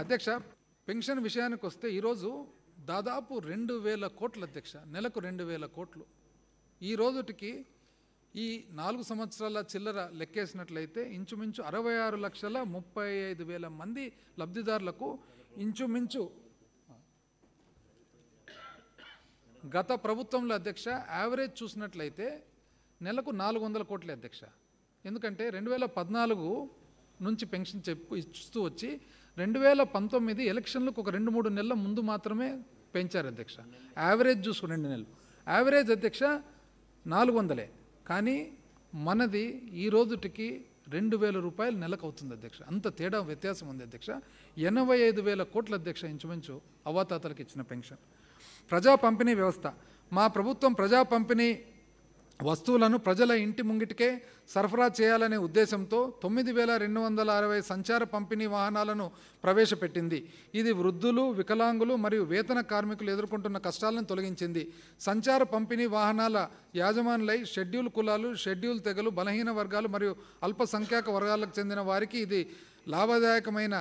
అధ్యక్ష, పెన్షన్ విషయానికి వస్తే ఈరోజు దాదాపు 2,000 కోట్ల అధ్యక్ష, నెలకు 2,000 కోట్లు. ఈ రోజుటికి ఈ 4 సంవత్సరాల చిల్లర లెక్కేసినట్లయితే ఇంచుమించు 66,35,000 మంది లబ్ధిదారులకు ఇంచుమించు గత ప్రభుత్వంలో అధ్యక్ష యావరేజ్ చూసినట్లయితే నెలకు 400 కోట్లే అధ్యక్ష. ఎందుకంటే 2014 నుంచి పెన్షన్ ఇస్తూ వచ్చి 2019 ఎలక్షన్లకు ఒక 2-3 నెలల ముందు మాత్రమే పెంచారు అధ్యక్ష. యావరేజ్ చూసుకుని 2 నెలలు యావరేజ్ అధ్యక్ష 400. కానీ మనది ఈ రోజుటికి 2,000 రూపాయలు నెలకు అవుతుంది అధ్యక్ష. అంత తేడా వ్యత్యాసం ఉంది అధ్యక్ష. 85,000 కోట్ల అధ్యక్ష ఇంచుమించు అవాతాతలకు ఇచ్చిన పెన్షన్. ప్రజా పంపిణీ వ్యవస్థ, మా ప్రభుత్వం ప్రజా పంపిణీ వస్తువులను ప్రజల ఇంటి ముంగిటికే సరఫరా చేయాలనే ఉద్దేశంతో 9,260 సంచార పంపిణీ వాహనాలను ప్రవేశపెట్టింది. ఇది వృద్ధులు, వికలాంగులు మరియు వేతన కార్మికులు ఎదుర్కొంటున్న కష్టాలను తొలగించింది. సంచార పంపిణీ వాహనాల యాజమానులై షెడ్యూల్ కులాలు, షెడ్యూల్ తెగలు, బలహీన వర్గాలు మరియు అల్పసంఖ్యాక వర్గాలకు చెందిన వారికి ఇది లాభదాయకమైన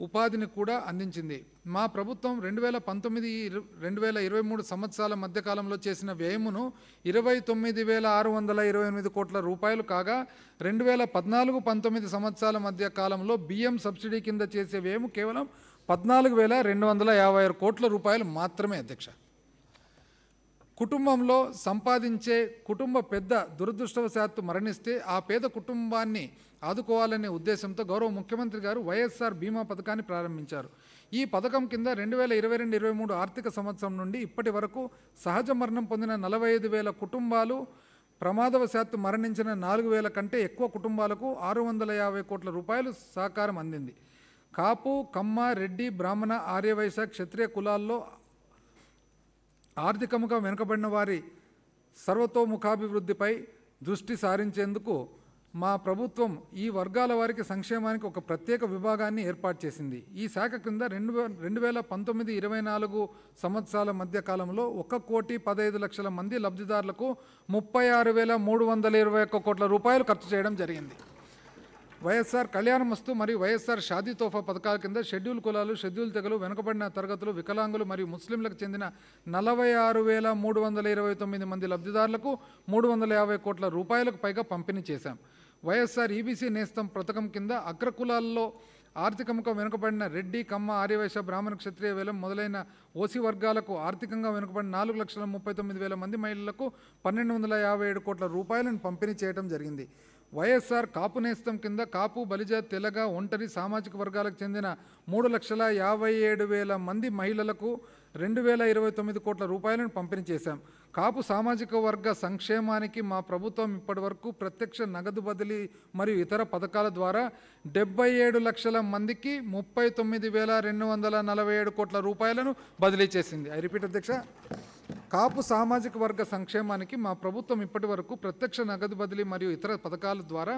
ఉపాధిని కూడా అందించింది. మా ప్రభుత్వం 2019-2023 సంవత్సరాల మధ్యకాలంలో చేసిన వ్యయమును 29,628 కోట్ల రూపాయలు కాగా 2014-19 సంవత్సరాల మధ్య కాలంలో బియ్యం సబ్సిడీ కింద చేసే వ్యయము కేవలం 14,256 కోట్ల రూపాయలు మాత్రమే అధ్యక్ష. కుటుంబంలో సంపాదించే కుటుంబ పెద్ద దురదృష్టవశాత్తు మరణిస్తే ఆ పేద కుటుంబాన్ని ఆదుకోవాలనే ఉద్దేశంతో గౌరవ ముఖ్యమంత్రి గారు వైఎస్ఆర్ బీమా పథకాన్ని ప్రారంభించారు. ఈ పథకం కింద 2022-23 ఆర్థిక సంవత్సరం నుండి ఇప్పటి వరకు సహజ మరణం పొందిన 45,000 కుటుంబాలు, ప్రమాదవశాత్తు మరణించిన 4,000 కంటే ఎక్కువ కుటుంబాలకు 650 కోట్ల రూపాయలు సహకారం అందింది. కాపు, కమ్మ, రెడ్డి, బ్రాహ్మణ, ఆర్యవైశ్య, క్షత్రియ కులాల్లో ఆర్థికంగా వెనుకబడిన వారి సర్వతోముఖాభివృద్ధిపై దృష్టి సారించేందుకు మా ప్రభుత్వం ఈ వర్గాల వారికి సంక్షేమానికి ఒక ప్రత్యేక విభాగాన్ని ఏర్పాటు చేసింది. ఈ శాఖ కింద 2019-24 సంవత్సరాల మధ్య కాలంలో 1,15,00,000 మంది లబ్ధిదారులకు 36,321 కోట్ల రూపాయలు ఖర్చు చేయడం జరిగింది. వైఎస్ఆర్ కళ్యాణమస్తు మరియు వైఎస్ఆర్ షాదీ తోఫా పథకాల కింద షెడ్యూల్ కులాలు, షెడ్యూల్ తెగలు, వెనుకబడిన తరగతులు, వికలాంగులు మరియు ముస్లింలకు చెందిన 46,329 మంది లబ్ధిదారులకు 350 కోట్ల రూపాయలకు పైగా పంపిణీ చేశాం. వైఎస్ఆర్ ఈబీసీ నేస్తం పథకం కింద అగ్రకులాల్లో ఆర్థికంగా వెనుకబడిన రెడ్డి, కమ్మ, ఆర్యవైశ్య, బ్రాహ్మణ, క్షత్రియ, వేలం మొదలైన ఓసీ వర్గాలకు ఆర్థికంగా వెనుకబడిన 4,39,000 మంది మహిళలకు 1,257 కోట్ల రూపాయలను పంపిణీ చేయడం జరిగింది. వైఎస్ఆర్ కాపు నేస్తం కింద కాపు, బలిజ, తెలగ, ఒంటరి సామాజిక వర్గాలకు చెందిన 3,57,000 మంది మహిళలకు 2,029 కోట్ల రూపాయలను పంపిణీ చేశాం. కాపు సామాజిక వర్గ సంక్షేమానికి మా ప్రభుత్వం ఇప్పటి వరకు ప్రత్యక్ష నగదు బదిలీ మరియు ఇతర పథకాల ద్వారా 77 లక్షల మందికి 39,247 కోట్ల రూపాయలను బదిలీ చేసింది. ఐ రిపీట్ అధ్యక్ష, కాపు సామాజిక వర్గ సంక్షేమానికి మా ప్రభుత్వం ఇప్పటి వరకు ప్రత్యక్ష నగదు బదిలీ మరియు ఇతర పథకాల ద్వారా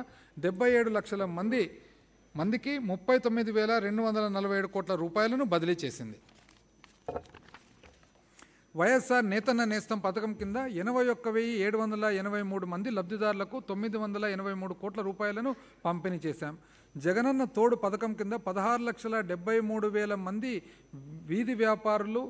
77 లక్షల మందికి 39,247 కోట్ల రూపాయలను బదిలీ చేసింది. వైఎస్ఆర్ నేతన్న నేస్తం పథకం కింద 81,783 మంది లబ్ధిదారులకు 983 కోట్ల రూపాయలను పంపిణీ చేశాం. జగనన్న తోడు పథకం కింద 16,73,000 మంది వీధి వ్యాపారులు,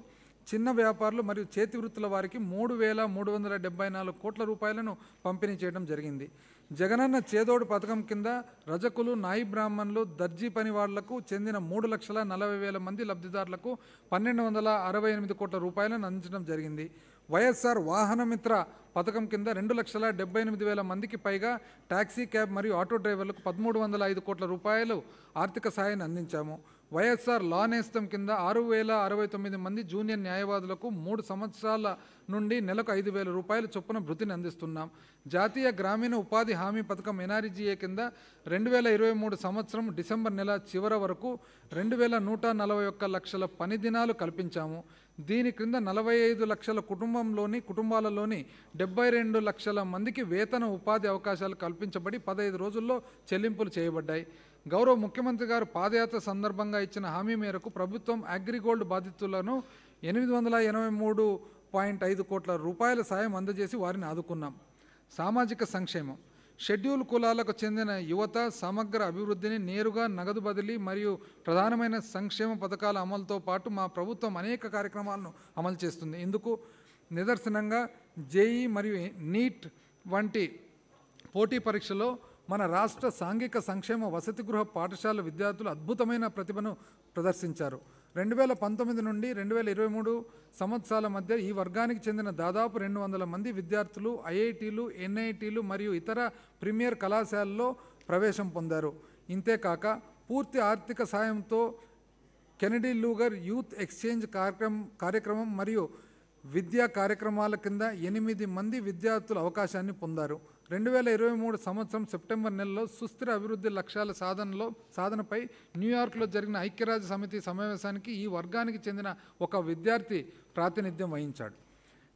చిన్న వ్యాపారులు మరియు చేతి వృత్తుల వారికి 3,374 కోట్ల రూపాయలను పంపిణీ చేయడం జరిగింది. జగనన్న చేదోడు పథకం కింద రజకులు, నాయి బ్రాహ్మణులు, దర్జీ పని వాళ్లకు చెందిన 3,40,000 మంది లబ్ధిదారులకు 1,268 కోట్ల రూపాయలను అందించడం జరిగింది. వైఎస్ఆర్ వాహనమిత్ర పథకం కింద 2,78,000 మందికి పైగా టాక్సీ, క్యాబ్ మరియు ఆటో డ్రైవర్లకు 1,305 కోట్ల రూపాయలు ఆర్థిక సాయాన్ని అందించాము. వైఎస్ఆర్ లా నేస్తం కింద 6,069 మంది జూనియర్ న్యాయవాదులకు 3 సంవత్సరాల నుండి నెలకు 5,000 రూపాయల చొప్పున భృతిని అందిస్తున్నాం. జాతీయ గ్రామీణ ఉపాధి హామీ పథకం ఎన్ఆర్జీఏ కింద 2023 సంవత్సరం డిసెంబర్ నెల చివరి వరకు 2,141 లక్షల పని దినాలు కల్పించాము. దీని క్రింద 45 లక్షల కుటుంబాలలోని 72 లక్షల మందికి వేతన ఉపాధి అవకాశాలు కల్పించబడి 15 రోజుల్లో చెల్లింపులు చేయబడ్డాయి. గౌరవ ముఖ్యమంత్రి గారు పాదయాత్ర సందర్భంగా ఇచ్చిన హామీ మేరకు ప్రభుత్వం అగ్రిగోల్డ్ బాధితులను 883.5 కోట్ల రూపాయల సాయం అందజేసి వారిని ఆదుకున్నాం. సామాజిక సంక్షేమం, షెడ్యూల్ కులాలకు చెందిన యువత సమగ్ర అభివృద్ధిని నేరుగా నగదు బదిలీ మరియు ప్రధానమైన సంక్షేమ పథకాల అమలుతో పాటు మా ప్రభుత్వం అనేక కార్యక్రమాలను అమలు చేస్తుంది. ఇందుకు నిదర్శనంగా జేఈ మరియు నీట్ వంటి పోటీ పరీక్షలో మన రాష్ట్ర సాంఘిక సంక్షేమ వసతి గృహ పాఠశాల విద్యార్థులు అద్భుతమైన ప్రతిభను ప్రదర్శించారు. 2019 నుండి 2023 సంవత్సరాల మధ్య ఈ వర్గానికి చెందిన దాదాపు 200 మంది విద్యార్థులు ఐఐటీలు, ఎన్ఐటీలు మరియు ఇతర ప్రీమియర్ కళాశాలల్లో ప్రవేశం పొందారు. ఇంతేకాక పూర్తి ఆర్థిక సాయంతో కెనడీ లూగర్ యూత్ ఎక్స్చేంజ్ కార్యక్రమం మరియు విద్యా కార్యక్రమాల కింద 8 మంది విద్యార్థులు అవకాశాన్ని పొందారు. 2023 సంవత్సరం సెప్టెంబర్ నెలలో సుస్థిర అభివృద్ధి లక్ష్యాల సాధనపై న్యూయార్క్లో జరిగిన ఐక్యరాజ్య సమితి సమావేశానికి ఈ వర్గానికి చెందిన ఒక విద్యార్థి ప్రాతినిధ్యం వహించాడు.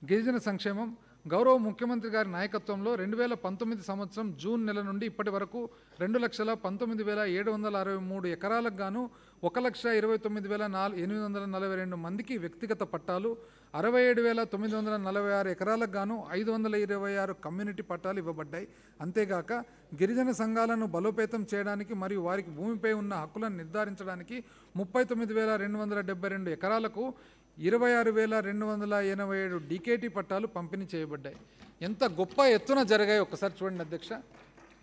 గిరిజన సంక్షేమం గౌరవ ముఖ్యమంత్రి గారి నాయకత్వంలో 2019 సంవత్సరం జూన్ నెల నుండి ఇప్పటి వరకు 2,19,763 ఎకరాలకు గాను 1,29,842 మందికి వ్యక్తిగత పట్టాలు, 67,946 ఎకరాలకు గాను 526 కమ్యూనిటీ పట్టాలు ఇవ్వబడ్డాయి. అంతేగాక గిరిజన సంఘాలను బలోపేతం చేయడానికి మరియు వారికి భూమిపై ఉన్న హక్కులను నిర్ధారించడానికి 39,272 ఎకరాలకు 26,287 డీకేటీ పట్టాలు పంపిణీ చేయబడ్డాయి. ఎంత గొప్ప ఎత్తున జరిగాయి ఒక్కసారి చూడండి అధ్యక్ష.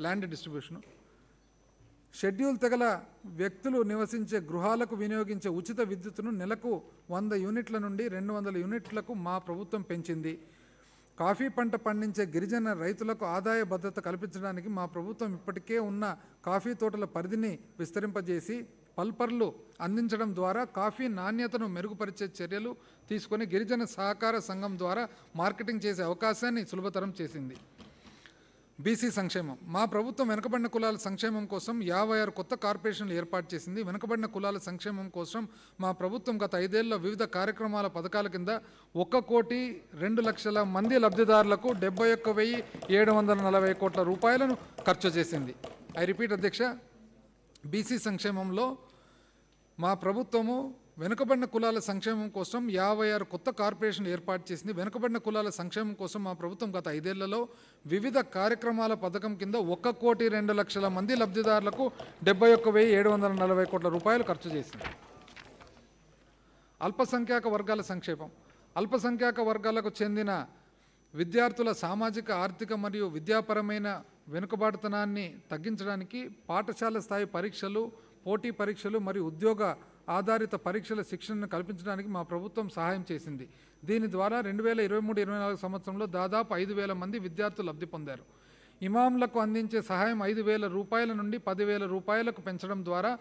ల్యాండ్ డిస్ట్రిబ్యూషను షెడ్యూల్ తెగల వ్యక్తులు నివసించే గృహాలకు వినియోగించే ఉచిత విద్యుత్తును నెలకు 100 యూనిట్ల నుండి 200 యూనిట్లకు మా ప్రభుత్వం పెంచింది. కాఫీ పంట పండించే గిరిజన రైతులకు ఆదాయ భద్రత కల్పించడానికి మా ప్రభుత్వం ఇప్పటికే ఉన్న కాఫీ తోటల పరిధిని విస్తరింపజేసి పల్పర్లు అందించడం ద్వారా కాఫీ నాణ్యతను మెరుగుపరిచే చర్యలు తీసుకొని గిరిజన సహకార సంఘం ద్వారా మార్కెటింగ్ చేసే అవకాశాన్ని సులభతరం చేసింది. బీసీ సంక్షేమం మా ప్రభుత్వం వెనుకబడిన కులాల సంక్షేమం కోసం 56 కొత్త కార్పొరేషన్లు ఏర్పాటు చేసింది. వెనుకబడిన కులాల సంక్షేమం కోసం మా ప్రభుత్వం గత 5 ఏళ్లలో వివిధ కార్యక్రమాల పథకాల కింద 1,02,00,000 మంది లబ్ధిదారులకు 71,740 కోట్ల రూపాయలను ఖర్చు చేసింది. ఐ రిపీట్ అధ్యక్ష, బీసీ సంక్షేమంలో మా ప్రభుత్వము వెనుకబడిన కులాల సంక్షేమం కోసం 56 కొత్త కార్పొరేషన్లు ఏర్పాటు చేసింది. వెనుకబడిన కులాల సంక్షేమం కోసం మా ప్రభుత్వం గత 5 ఏళ్లలో వివిధ కార్యక్రమాల పథకం కింద 1,02,00,000 మంది లబ్ధిదారులకు 71,740 కోట్ల రూపాయలు ఖర్చు చేసింది. అల్పసంఖ్యాక వర్గాల సంక్షేమం అల్పసంఖ్యాక వర్గాలకు చెందిన విద్యార్థుల సామాజిక, ఆర్థిక మరియు విద్యాపరమైన వెనుకబాటుతనాన్ని తగ్గించడానికి పాఠశాల స్థాయి పరీక్షలు, పోటీ పరీక్షలు మరియు ఉద్యోగ ఆధారిత పరీక్షల శిక్షణను కల్పించడానికి మా ప్రభుత్వం సహాయం చేసింది. దీని ద్వారా 2023-24 సంవత్సరంలో దాదాపు 5,000 మంది విద్యార్థులు లబ్ధి పొందారు. ఇమాంలకు అందించే సహాయం 5,000 రూపాయల నుండి 10,000 రూపాయలకు పెంచడం ద్వారా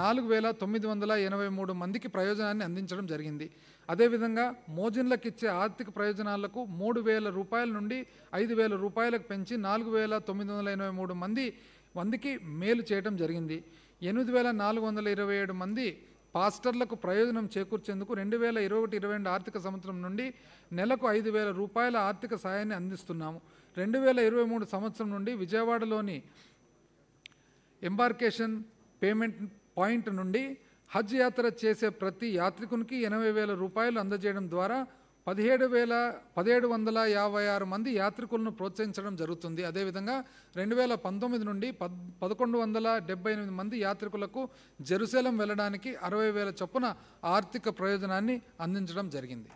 4,983 మందికి ప్రయోజనాన్ని అందించడం జరిగింది. అదేవిధంగా మోజిన్లకు ఇచ్చే ఆర్థిక ప్రయోజనాలకు 3,000 రూపాయల నుండి 5,000 రూపాయలకు పెంచి 4,983 మందికి మేలు చేయడం జరిగింది. 8,427 మంది పాస్టర్లకు ప్రయోజనం చేకూర్చేందుకు 2021-22 ఆర్థిక సంవత్సరం నుండి నెలకు 5,000 రూపాయల ఆర్థిక సాయాన్ని అందిస్తున్నాము. 2023 సంవత్సరం నుండి విజయవాడలోని ఎంబార్కేషన్ పేమెంట్ పాయింట్ నుండి హజ్ యాత్ర చేసే ప్రతి యాత్రికునికి 80,000 రూపాయలు అందజేయడం ద్వారా 1756 మంది యాత్రికులను ప్రోత్సహించడం జరుగుతుంది. అదేవిధంగా 2019 నుండి 1,178 మంది యాత్రికులకు జెరూసలేం వెళ్ళడానికి 60,000 చొప్పున ఆర్థిక ప్రయోజనాన్ని అందించడం జరిగింది.